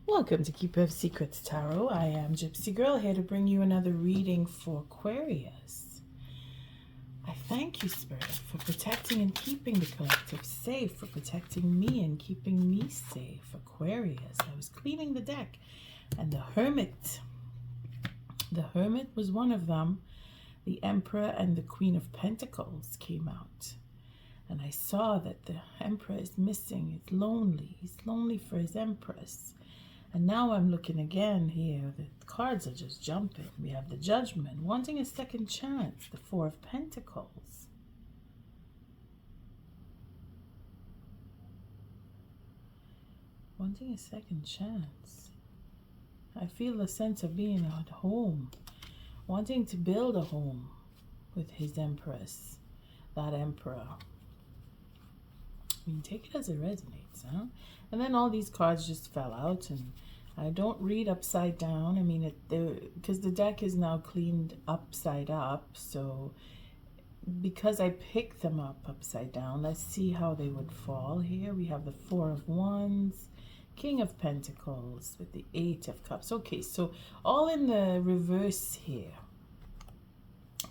Welcome to Keeper of Secrets Tarot. I am Gypsy Girl, here to bring you another reading for Aquarius. I thank you, Spirit, for protecting and keeping the collective safe, for protecting me and keeping me safe. Aquarius, I was cleaning the deck, and the Hermit was one of them. The Emperor and the Queen of Pentacles came out. And I saw that the Emperor is missing. He's lonely. He's lonely for his Empress. And now I'm looking again here. The cards are just jumping. We have the Judgment, wanting a second chance. The Four of Pentacles. Wanting a second chance. I feel the sense of being at home. Wanting to build a home with his Empress. That Emperor. I mean, take it as it resonates, huh? And then all these cards just fell out, and I don't read upside down. I mean, because the deck is now cleaned upside up, so because I picked them up upside down, let's see how they would fall here. We have the Four of Wands, King of Pentacles with the Eight of Cups. Okay, so all in the reverse here,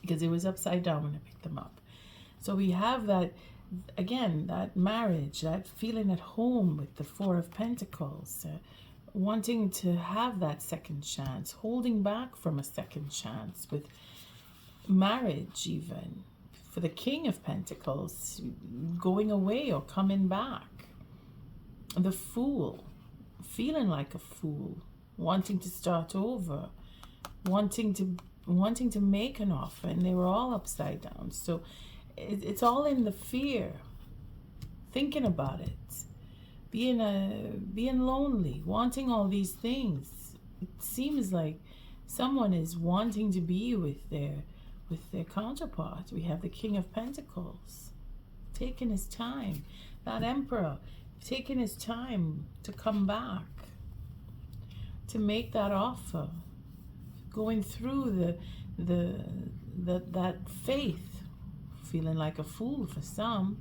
because it was upside down when I picked them up. So we have that, again, that marriage, that feeling at home with the Four of Pentacles, wanting to have that second chance, holding back from a second chance with marriage even. For the King of Pentacles, going away or coming back. The Fool, feeling like a fool, wanting to start over, wanting to make an offer, and they were all upside down. So it's all in the fear, thinking about it, being lonely, wanting all these things. It seems like someone is wanting to be with their counterpart. We have the King of Pentacles, taking his time. That Emperor, taking his time to come back, to make that offer, going through that faith. Feeling like a fool for some,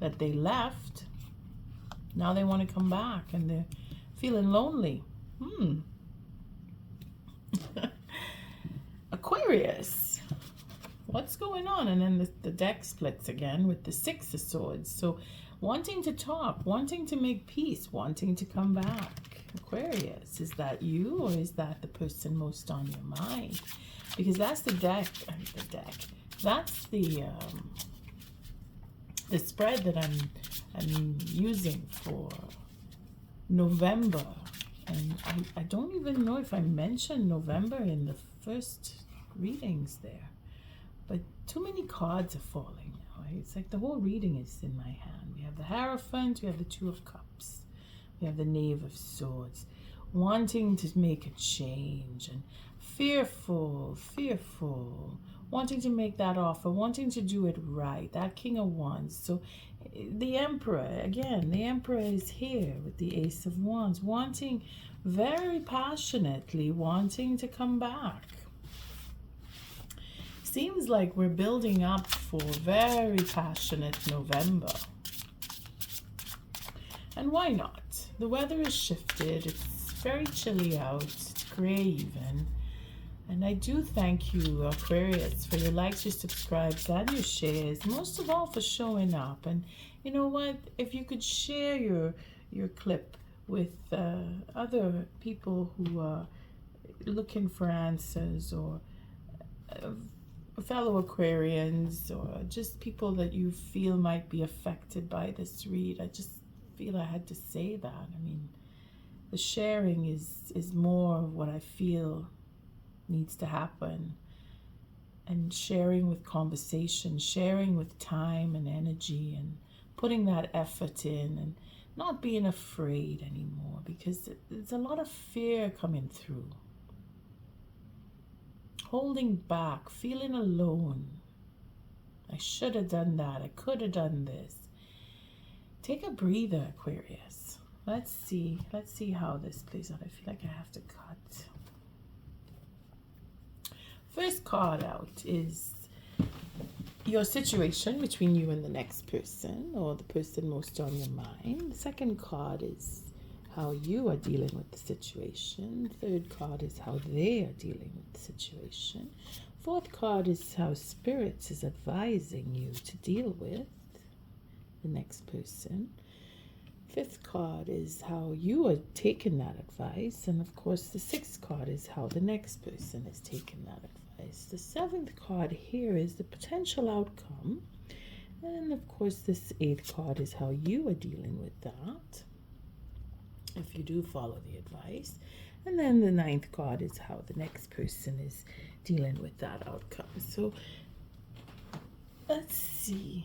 that they left. Now they want to come back, and they're feeling lonely. Aquarius, what's going on? And then the deck splits again with the Six of Swords. So wanting to talk, wanting to make peace, wanting to come back. Aquarius, is that you, or is that the person most on your mind? Because that's the deck. That's the spread that I'm using for November, and I don't even know if I mentioned November in the first readings there, but too many cards are falling now. It's like the whole reading is in my hand. We have the Hierophant, we have the Two of Cups, we have the Knave of Swords, wanting to make a change, and fearful, wanting to make that offer, wanting to do it right, that King of Wands. So the Emperor, again, the Emperor is here with the Ace of Wands, wanting very passionately, wanting to come back. Seems like we're building up for very passionate November. And why not? The weather is shifted, it's very chilly out, it's gray even. And I do thank you, Aquarius, for your likes, your subscribes, and your shares. Most of all, for showing up. And you know what? If you could share your clip with other people who are looking for answers, or fellow Aquarians, or just people that you feel might be affected by this read. I just feel I had to say that. I mean, the sharing is more of what I feel needs to happen, and sharing with conversation, sharing with time and energy, and putting that effort in, and not being afraid anymore, because there's a lot of fear coming through, holding back, feeling alone. I should have done that, I could have done this. Take a breather, Aquarius. Let's see how this plays out. I feel like I have to cut. First card out is your situation between you and the next person, or the person most on your mind. The second card is how you are dealing with the situation. Third card is how they are dealing with the situation. Fourth card is how Spirit is advising you to deal with the next person. Fifth card is how you are taking that advice. And of course, the sixth card is how the next person is taking that advice. The seventh card here is the potential outcome. And of course, this eighth card is how you are dealing with that, if you do follow the advice. And then the ninth card is how the next person is dealing with that outcome. So let's see.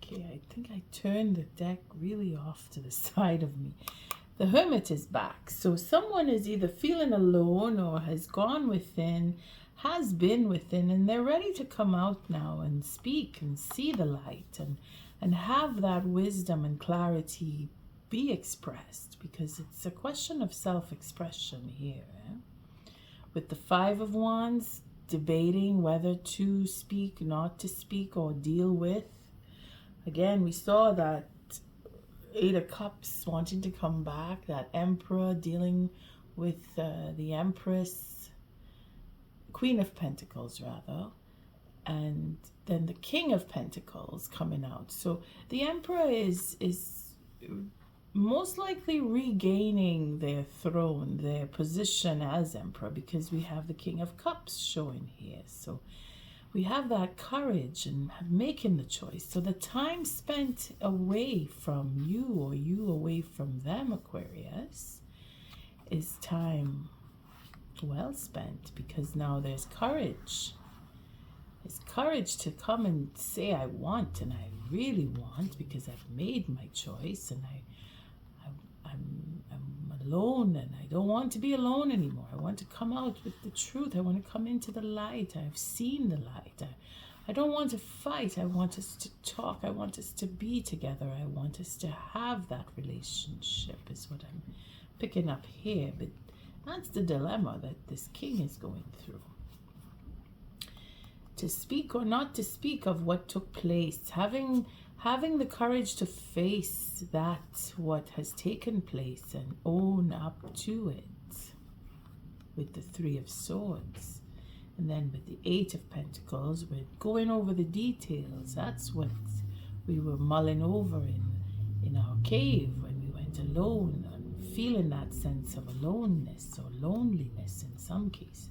Okay, I think I turned the deck really off to the side of me. The Hermit is back. So someone is either feeling alone or has gone within, has been within, and they're ready to come out now and speak and see the light and have that wisdom and clarity be expressed, because it's a question of self-expression here. With the Five of Wands, debating whether to speak, not to speak, or deal with. Again, we saw that Eight of Cups wanting to come back, that Emperor dealing with the Empress, Queen of Pentacles rather, and then the King of Pentacles coming out. So the Emperor is most likely regaining their throne, their position as Emperor, because we have the King of Cups showing here. So we have that courage and making the choice. So the time spent away from you or you away from them, Aquarius, is time well spent, because now there's courage. There's courage to come and say, I want, and I really want, because I've made my choice, and I'm alone, and I don't want to be alone anymore. I want to come out with the truth. I want to come into the light. I've seen the light. I don't want to fight. I want us to talk. I want us to be together. I want us to have that relationship, is what I'm picking up here. But that's the dilemma that this king is going through. To speak or not to speak of what took place, having the courage to face that, what has taken place, and own up to it with the Three of Swords. And then with the Eight of Pentacles, we're going over the details. That's what we were mulling over in our cave when we went alone, and feeling that sense of aloneness or loneliness in some cases.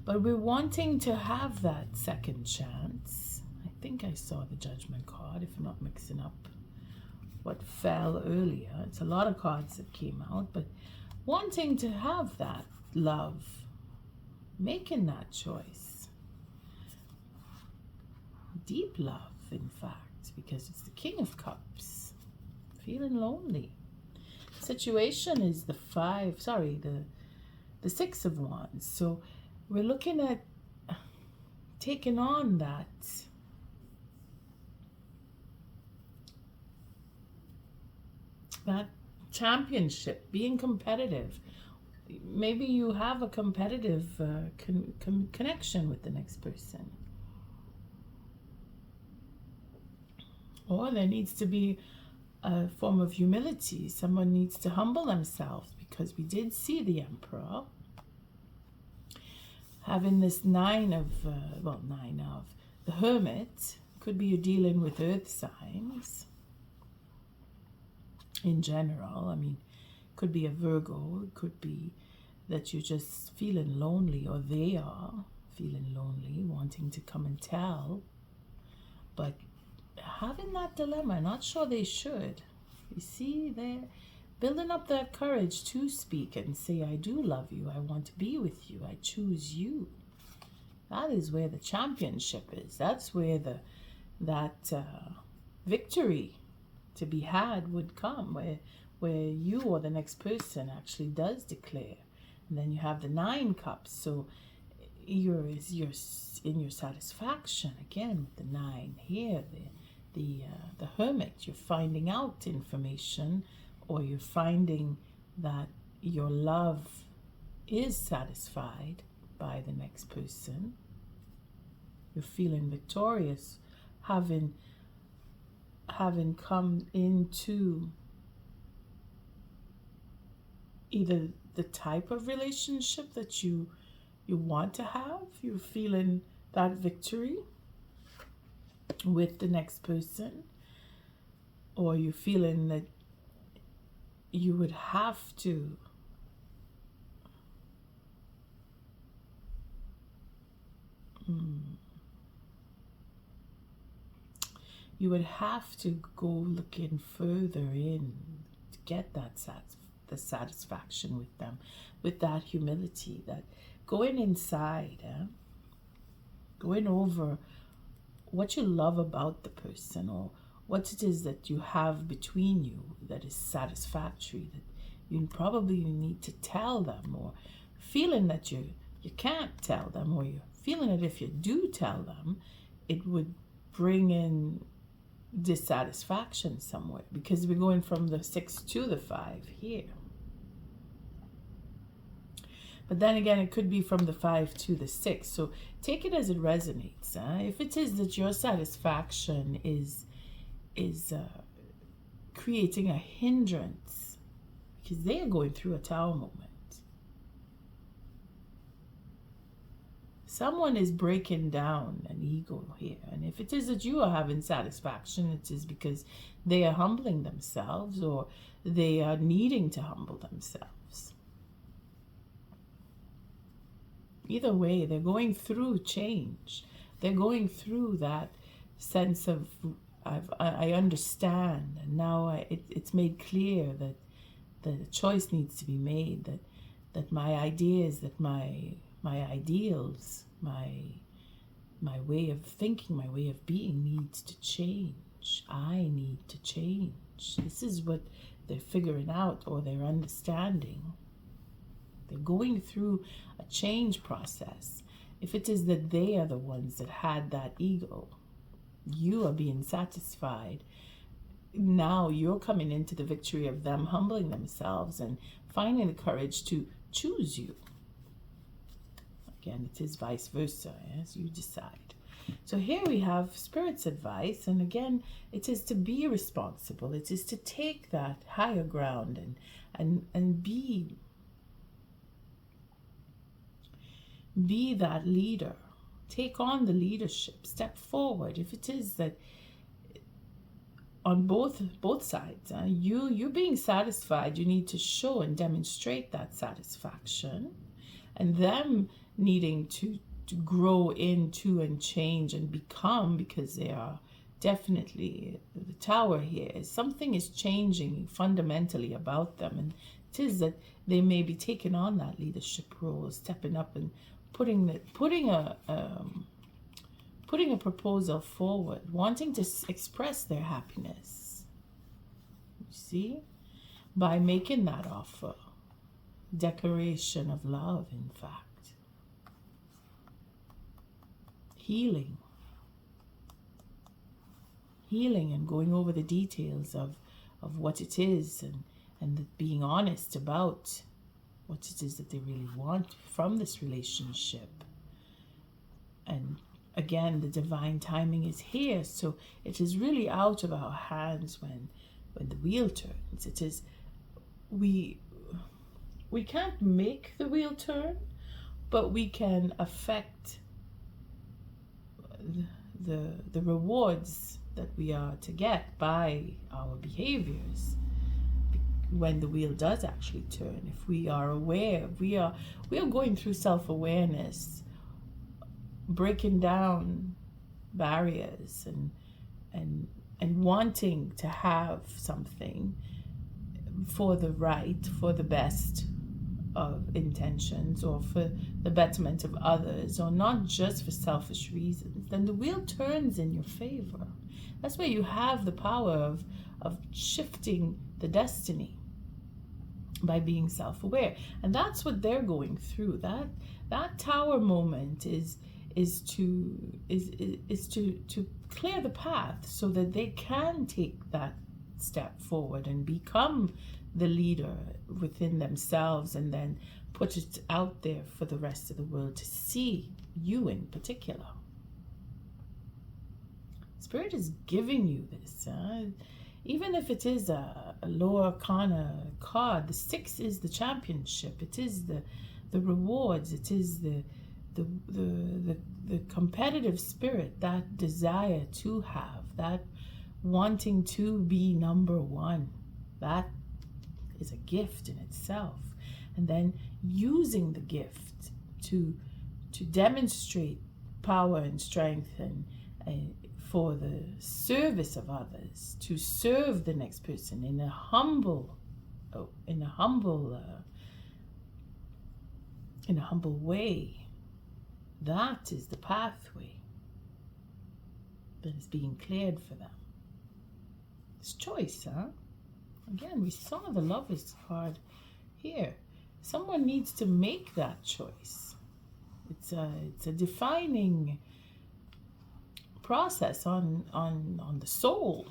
But we're wanting to have that second chance. I think I saw the Judgment card, if I'm not mixing up what fell earlier. It's a lot of cards that came out, but wanting to have that love, making that choice. Deep love, in fact, because it's the King of Cups. Feeling lonely. Situation is the Six of Wands. So we're looking at taking on that championship, being competitive. Maybe you have a competitive connection with the next person. Or there needs to be a form of humility. Someone needs to humble themselves, because we did see the Emperor having this nine of the Hermit. Could be you're dealing with earth signs in general. I mean, could be a Virgo. It could be that you're just feeling lonely, or they are feeling lonely, wanting to come and tell, but having that dilemma, not sure they should. You see, they're building up that courage to speak and say, I do love you, I want to be with you, I choose you. That is where the championship is. That's where that victory to be had would come, where you or the next person actually does declare. And then you have the Nine Cups, so you're in your satisfaction again with the Nine here. The Hermit, you're finding out information, or you're finding that your love is satisfied by the next person. You're feeling victorious, having come into either the type of relationship that you want to have. You're feeling that victory with the next person, or you're feeling that you would have to go looking further in to get that the satisfaction with them, with that humility, that going inside, going over what you love about the person, or what it is that you have between you that is satisfactory, that you probably need to tell them, or feeling that you can't tell them, or you're feeling that if you do tell them, it would bring in dissatisfaction somewhere, because we're going from the 6 to the 5 here. But then again, it could be from the 5 to the 6. So take it as it resonates. If it is that your satisfaction is creating a hindrance, because they are going through a Tower moment. Someone is breaking down an ego here. And if it is that you are having satisfaction, it is because they are humbling themselves, or they are needing to humble themselves. Either way, they're going through change. They're going through that sense of, I understand, and now it's made clear that the choice needs to be made, that my ideas, that my ideals, my way of thinking, my way of being needs to change. I need to change. This is what they're figuring out, or they're understanding. They're going through a change process. If it is that they are the ones that had that ego, you are being satisfied. Now you're coming into the victory of them humbling themselves and finding the courage to choose you. Again, it is vice versa, as you decide. So here we have Spirit's advice, and again, it is to be responsible. It is to take that higher ground and be that leader. Take on the leadership. Step forward. If it is that on both sides, you being satisfied, you need to show and demonstrate that satisfaction, and them needing to grow into and change and become, because they are definitely, the Tower here is something is changing fundamentally about them, and it is that they may be taking on that leadership role, stepping up and putting a proposal forward, wanting to express their happiness, you see, by making that offer, declaration of love, in fact. Healing and going over the details of what it is, and being honest about what it is that they really want from this relationship. And again, the divine timing is here, so it is really out of our hands when the wheel turns. It is, we can't make the wheel turn, but we can affect the rewards that we are to get by our behaviors when the wheel does actually turn. If we are aware, we are going through self-awareness, breaking down barriers, and wanting to have something for the right, for the best of intentions, or for the betterment of others, or not just for selfish reasons, then the wheel turns in your favor. That's where you have the power of shifting the destiny by being self-aware. And that's what they're going through. That Tower moment is to clear the path so that they can take that step forward and become the leader within themselves, and then put it out there for the rest of the world to see, you in particular. Spirit is giving you this, even if it is a lower arcana card. The 6 is the championship. It is the rewards. It is the competitive spirit, that desire to have, that wanting to be number one. That is a gift in itself. And then using the gift to demonstrate power and strength and for the service of others, to serve the next person in a humble way. That is the pathway that is being cleared for them. It's choice, huh? Again, we saw the Lovers card here. Someone needs to make that choice. It's a defining process on the soul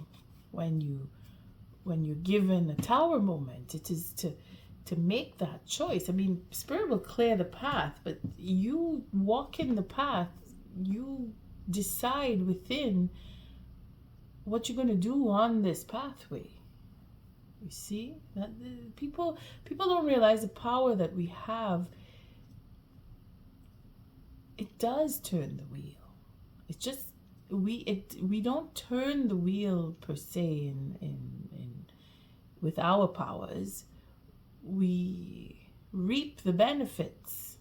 when you're given a Tower moment. It is to make that choice. I mean, Spirit will clear the path, but you walk in the path. You decide within what you're going to do on this pathway. You see that people don't realize the power that we have. It does turn the wheel. It's just we don't turn the wheel per se in with our powers. We reap the benefits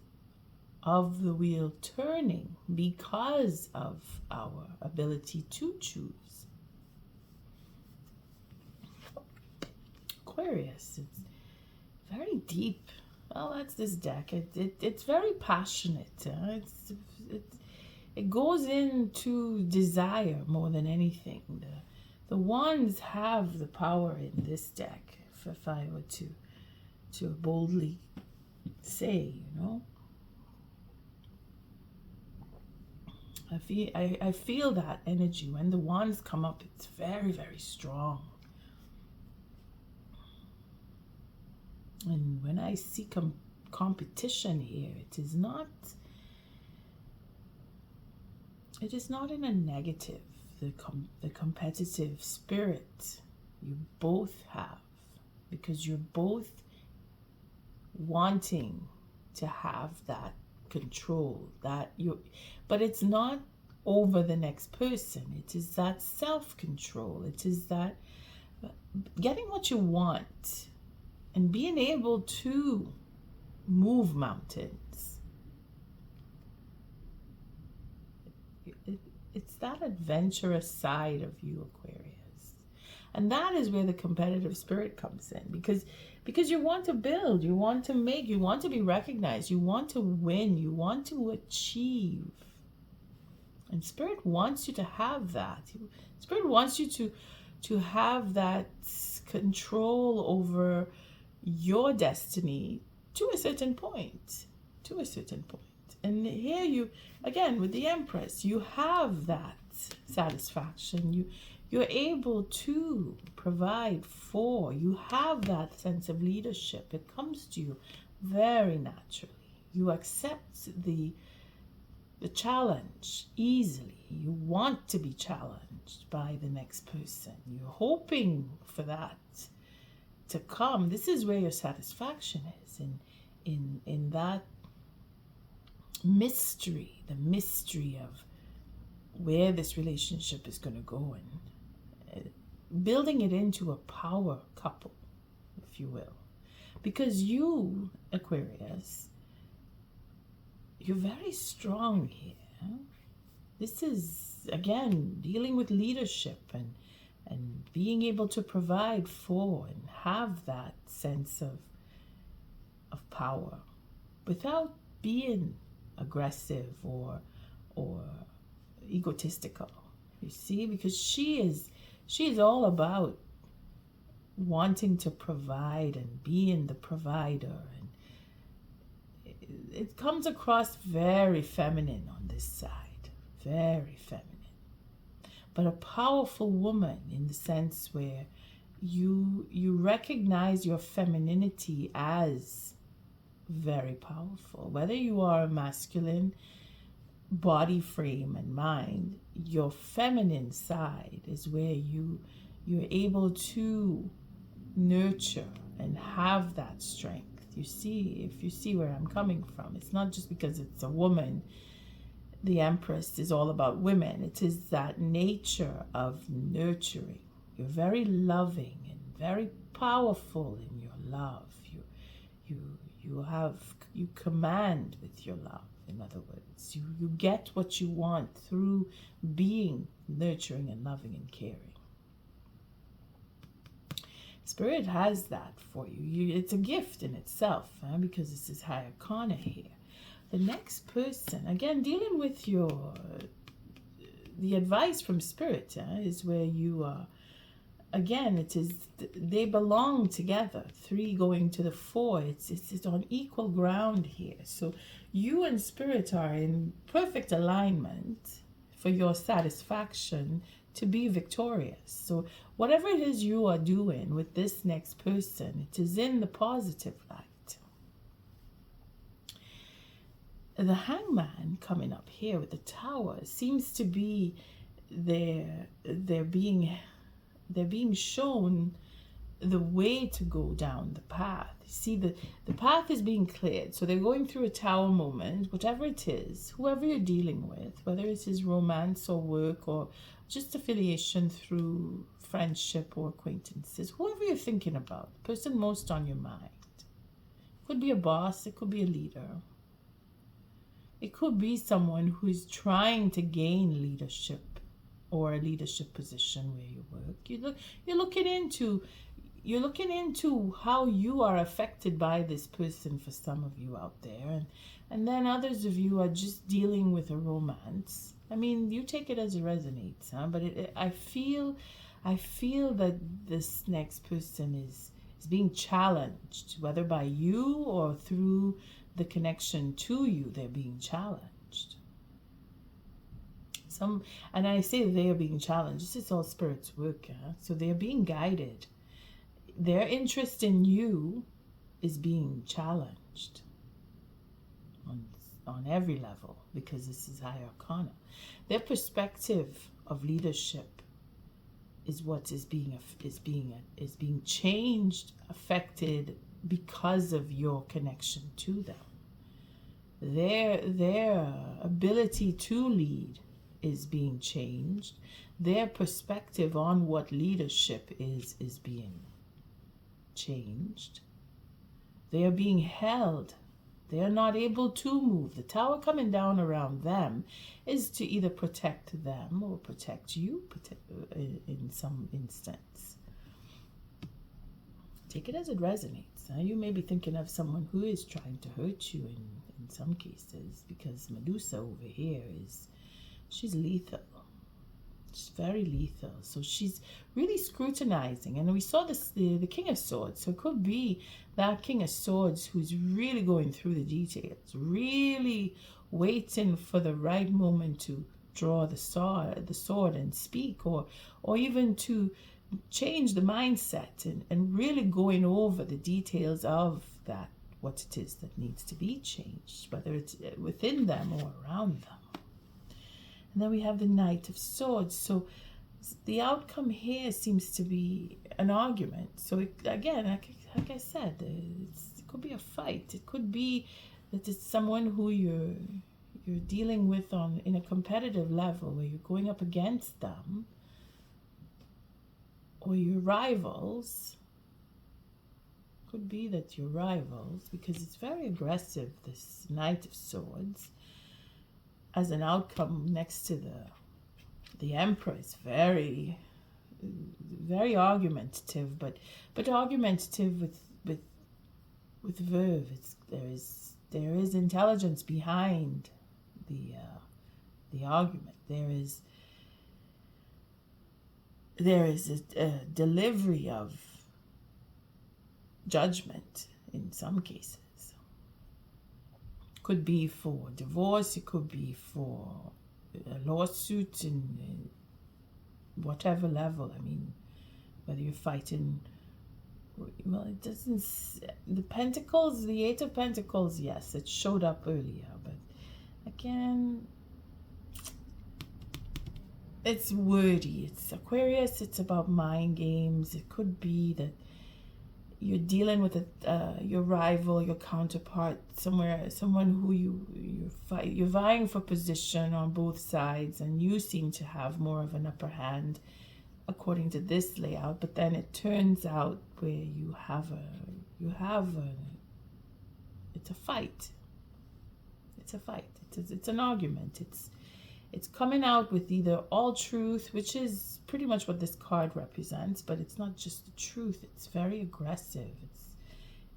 of the wheel turning because of our ability to choose. Aquarius, it's very deep. Well, that's this deck. It's very passionate. It goes into desire more than anything. The wands have the power in this deck, if I were to boldly say, you know. I feel that energy. When the wands come up, it's very, very strong. And when I see competition here, it is not in a negative. The competitive spirit you both have, because you're both wanting to have that control, but it's not over the next person. It is that self-control. It is that getting what you want and being able to move mountains. It's that adventurous side of you, Aquarius. And that is where the competitive spirit comes in, because you want to build, you want to make, you want to be recognized, you want to win, you want to achieve. And Spirit wants you to have that. Spirit wants you to have that control over your destiny to a certain point. And here you, again, with the Empress, you have that satisfaction. You're able to provide for. You have that sense of leadership. It comes to you very naturally. You accept the challenge easily. You want to be challenged by the next person. You're hoping for that to come. This is where your satisfaction is, in that mystery, the mystery of where this relationship is going to go, and building it into a power couple, if you will. Because you, Aquarius, you're very strong here. This is, again, dealing with leadership and being able to provide for and have that sense of power without being aggressive or egotistical. You see, because she is all about wanting to provide and being the provider, and it comes across very feminine on this side, very feminine, but a powerful woman in the sense where you recognize your femininity as very powerful. Whether you are a masculine body frame and mind, your feminine side is where you're able to nurture and have that strength. You see, if you see where I'm coming from, it's not just because it's a woman. The Empress is all about women. It is that nature of nurturing. You're very loving and very powerful in your love. You command with your love. In other words, you get what you want through being nurturing and loving and caring. Spirit has that for you. It's a gift in itself, because this is High Arcana here. The next person, again, dealing with the advice from Spirit is where you are. Again, it is, they belong together. 3 going to the 4. It's on equal ground here. So you and Spirit are in perfect alignment for your satisfaction to be victorious. So whatever it is you are doing with this next person, it is in the positive light. The Hangman coming up here with the Tower seems to be they're being shown the way to go down the path. See, the path is being cleared. So they're going through a Tower moment, whatever it is, whoever you're dealing with, whether it is romance or work or just affiliation through friendship or acquaintances, whoever you're thinking about, the person most on your mind. It could be a boss, it could be a leader. It could be someone who is trying to gain leadership or a leadership position where you work. You're looking into how you are affected by this person for some of you out there. And then others of you are just dealing with a romance. I mean, you take it as it resonates, but I feel that this next person is being challenged, whether by you or through the connection to you, they're being challenged. And I say they are being challenged. This is all Spirit's work. So they're being guided. Their interest in you is being challenged on every level, because this is High Arcana. Their perspective of leadership is what is being changed, affected because of your connection to them. Their ability to lead is being changed. Their perspective on what leadership is being changed. They are being held. They are not able to move. The Tower coming down around them is to either protect them or protect you in some instance. Take it as it resonates. You may be thinking of someone who is trying to hurt you in some cases, because Medusa over here she's lethal. She's very lethal. So she's really scrutinizing. And we saw this, the King of Swords. So it could be that King of Swords who's really going through the details, really waiting for the right moment to draw the sword and speak, or even to change the mindset and really going over the details of that, what it is that needs to be changed, whether it's within them or around them. And then we have the Knight of Swords. So the outcome here seems to be an argument. So again, like I said, it could be a fight. It could be that it's someone who you're dealing with in a competitive level, where you're going up against them, or your rivals. Could be that you're rivals, because it's very aggressive, this Knight of Swords. As an outcome, next to the Empress, very, very argumentative, but argumentative with verve. There is intelligence behind the argument. There is a delivery of judgment in some cases. Could be for divorce, it could be for a lawsuit in whatever level. I mean, whether you're fighting, well, it doesn't, the Pentacles, the Eight of Pentacles, yes, it showed up earlier, but again, it's wordy. It's Aquarius, it's about mind games. It could be that you're dealing with your rival, your counterpart, someone who you're vying for position on both sides, and you seem to have more of an upper hand according to this layout. But then it turns out where it's a fight. It's a fight. It's an argument. It's coming out with either all truth, which is pretty much what this card represents, but it's not just the truth. It's very aggressive.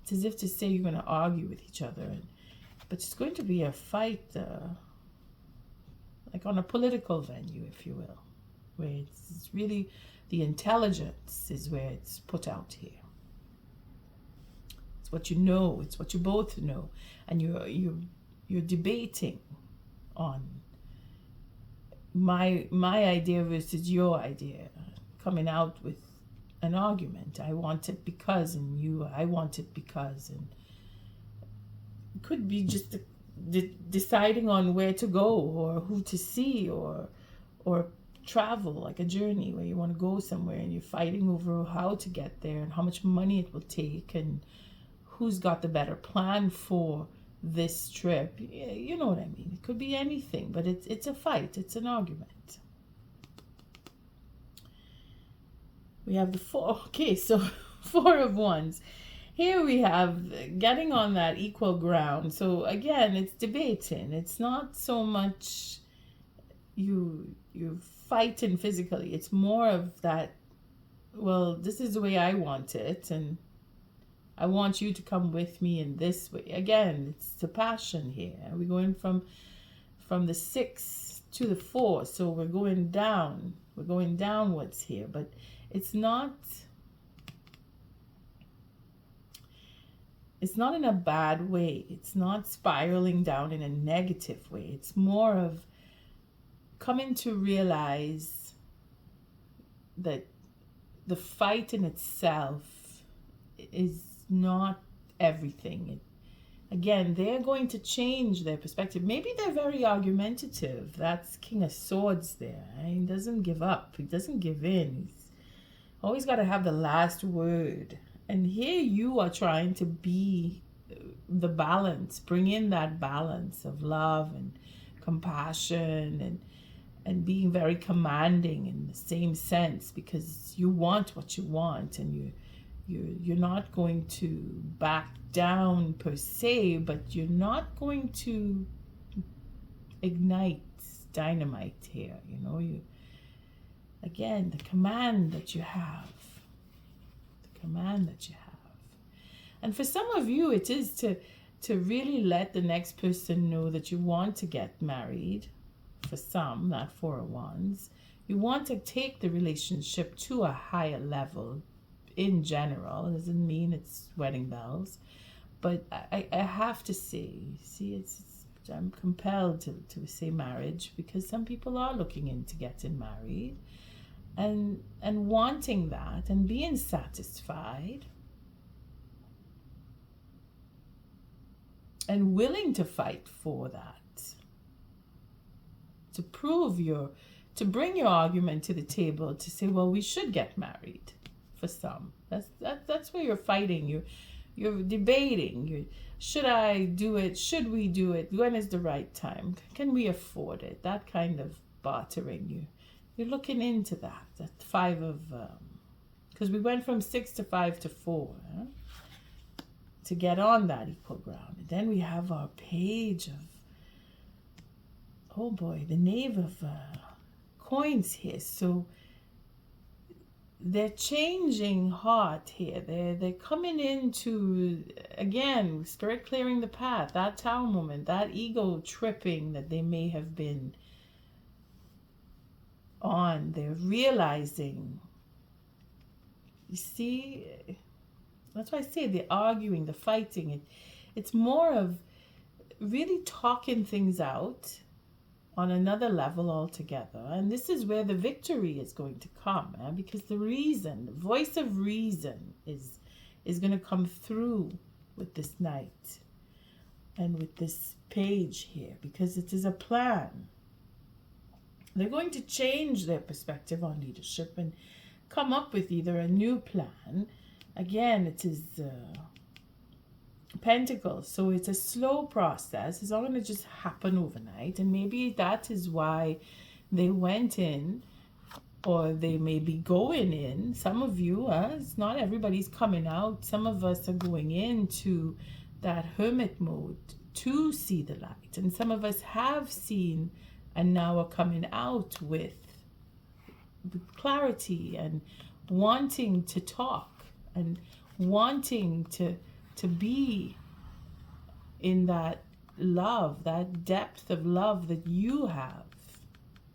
It's as if to say you're going to argue with each other, but it's going to be a fight, like on a political venue, if you will, where it's really the intelligence is where it's put out here. It's what you know. It's what you both know, and you're debating on my idea versus your idea, coming out with an argument. I want it because, and I want it because, and it could be just deciding on where to go or who to see or travel, like a journey where you want to go somewhere and you're fighting over how to get there and how much money it will take and who's got the better plan for this trip. You know what I mean. It could be anything, but it's a fight. It's an argument. We have the 4. Okay, so 4 of Wands. Here we have getting on that equal ground. So again, it's debating. It's not so much you fighting physically. It's more of that, well, this is the way I want it, and I want you to come with me in this way. Again, it's the passion here. We're going from the 6 to the 4, so we're going down. We're going downwards here, but it's not in a bad way. It's not spiraling down in a negative way. It's more of coming to realize that the fight in itself is not everything. Again, they're going to change their perspective. Maybe they're very argumentative. That's King of Swords there. He doesn't give up. He doesn't give in. He's always got to have the last word. And here you are trying to be the balance, bring in that balance of love and compassion and being very commanding in the same sense, because you want what you want, and you're not going to back down per se, but you're not going to ignite dynamite here. Again, the command that you have. And for some of you, it is to really let the next person know that you want to get married. For some, that 4 of Wands, you want to take the relationship to a higher level in general. It doesn't mean it's wedding bells, but I have to say, I'm compelled to say marriage, because some people are looking into getting married and wanting that and being satisfied and willing to fight for that, to bring your argument to the table, to say, well, we should get married. For some, that's where you're fighting. You're debating. Should I do it? Should we do it? When is the right time? Can we afford it? That kind of bartering. You're looking into that. That 5 of, because we went from 6 to 5 to 4, to get on that equal ground. And then we have our page of, oh boy, the Knave of Coins here. So they're changing heart here. They're coming into, again, spirit clearing the path. That Tower moment, that ego tripping that they may have been on. They're realizing. You see, that's why I say the arguing, the fighting. It's more of really talking things out on another level altogether. And this is where the victory is going to come, because the voice of reason is going to come through with this Knight and with this page here, because it is a plan. They're going to change their perspective on leadership and come up with either a new plan again, it is Pentacles. So it's a slow process. It's not going to just happen overnight. And maybe that is why they went in, or they may be going in. Some of you, it's not everybody's coming out. Some of us are going into that hermit mode to see the light. And some of us have seen and now are coming out with clarity and wanting to talk and wanting to be in that love, that depth of love that you have,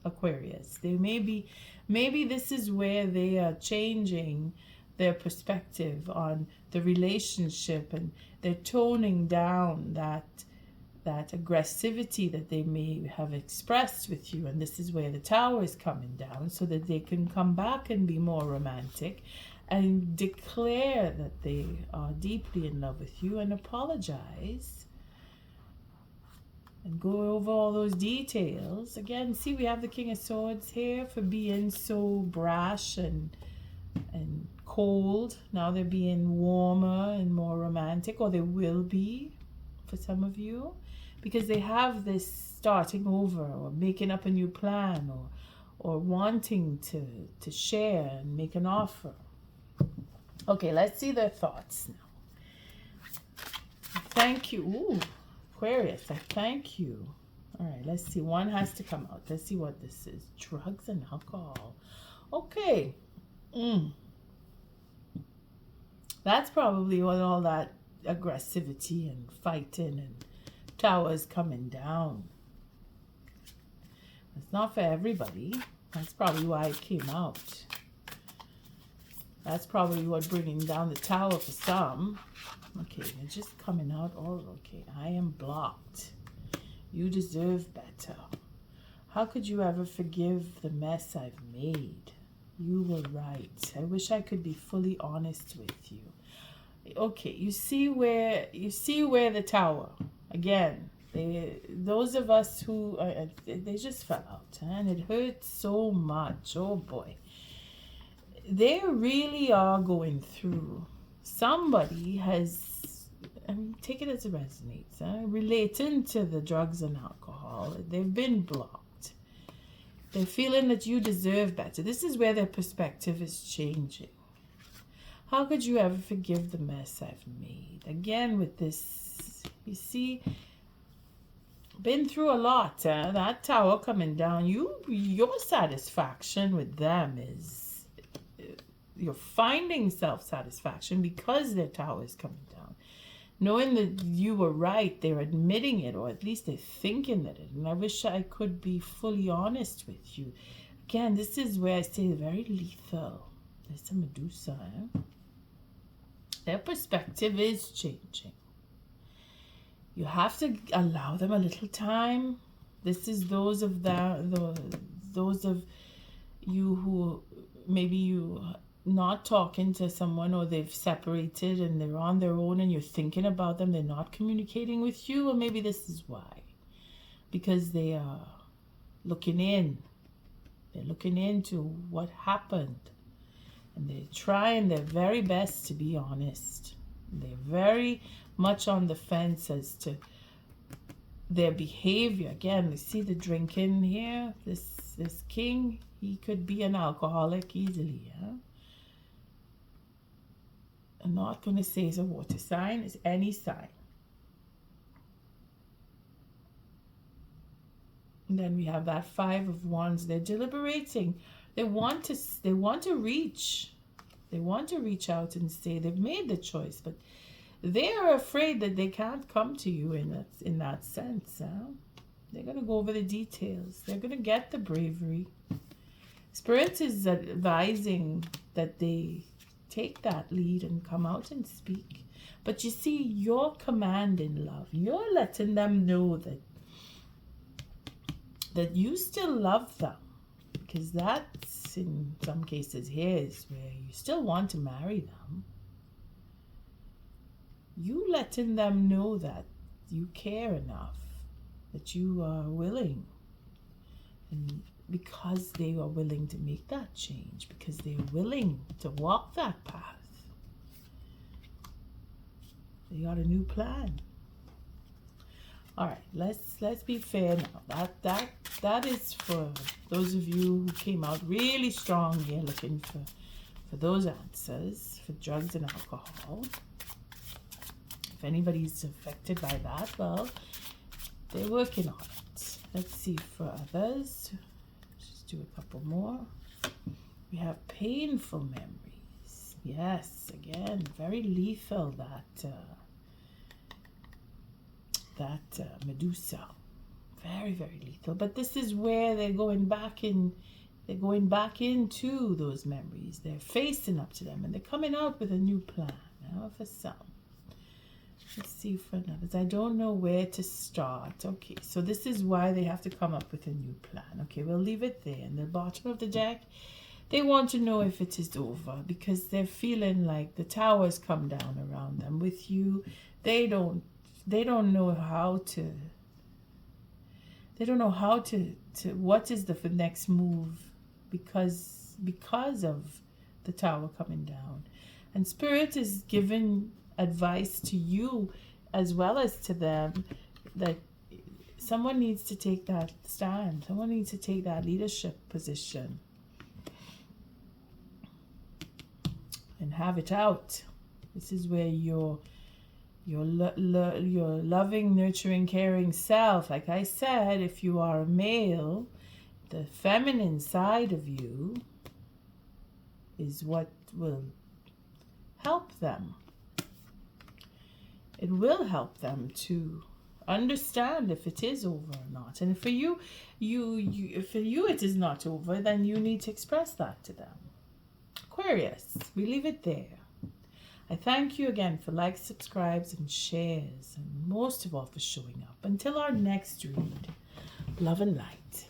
Aquarius. They maybe this is where they are changing their perspective on the relationship, and they're toning down that aggressivity that they may have expressed with you. And this is where the Tower is coming down, so that they can come back and be more romantic and declare that they are deeply in love with you and apologize and go over all those details. Again, see, we have the King of Swords here for being so brash and cold. Now they're being warmer and more romantic, or they will be for some of you, because they have this starting over or making up a new plan, or wanting to share and make an offer. Okay, let's see their thoughts now. Thank you. Ooh, Aquarius, I thank you. All right, let's see. One has to come out. Let's see what this is. Drugs and alcohol. Okay. That's probably what all that aggressivity and fighting and Towers coming down. It's not for everybody. That's probably why it came out. That's probably what bringing down the Tower for some. Okay, they're just coming out. Oh, okay. I am blocked. You deserve better. How could you ever forgive the mess I've made? You were right. I wish I could be fully honest with you. Okay, you see where the Tower again. Those of us who they just fell out, and it hurts so much. Oh boy. They really are going through. Somebody has, take it as it resonates, relating to the drugs and alcohol. They've been blocked. They're feeling that you deserve better. This is where their perspective is changing. How could you ever forgive the mess I've made? Again, with this, you see, been through a lot. That Tower coming down, your satisfaction with them is, you're finding self-satisfaction because their Tower is coming down. Knowing that you were right, they're admitting it, or at least they're thinking that it. And I wish I could be fully honest with you. Again, this is where I say very lethal. There's a Medusa. Their perspective is changing. You have to allow them a little time. This is those of you who maybe you not talking to someone, or they've separated and they're on their own and you're thinking about them, they're not communicating with you, or maybe this is why. Because they are looking in. They're looking into what happened. And they're trying their very best to be honest. They're very much on the fence as to their behavior. Again, we see the drinking here. This king, he could be an alcoholic easily. I'm not going to say it's a water sign. It's any sign. And then we have that Five of Wands. They're deliberating. They want to reach. They want to reach out and say they've made the choice, but they are afraid that they can't come to you in that sense. They're going to go over the details. They're going to get the bravery. Spirit is advising that they take that lead and come out and speak. But you see, you're commanding love. You're letting them know that you still love them. Because that's, in some cases, here is where you still want to marry them. You letting them know that you care enough, that you are willing. And because they are willing to make that change, because they're willing to walk that path. They got a new plan. All right, let's be fair now. That is for those of you who came out really strong here, looking for those answers for drugs and alcohol. If anybody's affected by that, well, they're working on it. Let's see for others. Just do a couple more. We have painful memories. Yes, again, very lethal, that Medusa. Very, very lethal. But this is where they're going back into those memories. They're facing up to them and they're coming out with a new plan. Now for some. Let's see for others. I don't know where to start. Okay, so this is why they have to come up with a new plan. Okay, we'll leave it there. In the bottom of the deck, they want to know if it is over because they're feeling like the towers come down around them. With you, they don't know how to. They don't know how to what is the next move because of the tower coming down. And Spirit is giving advice to you as well as to them that someone needs to take that stand. Someone needs to take that leadership position and have it out. This is where your loving, nurturing, caring self, like I said, if you are a male, the feminine side of you is what will help them. It will help them to understand if it is over or not. And for you it is not over, then you need to express that to them. Aquarius, we leave it there. I thank you again for likes, subscribes, and shares, and most of all for showing up. Until our next read, love and light.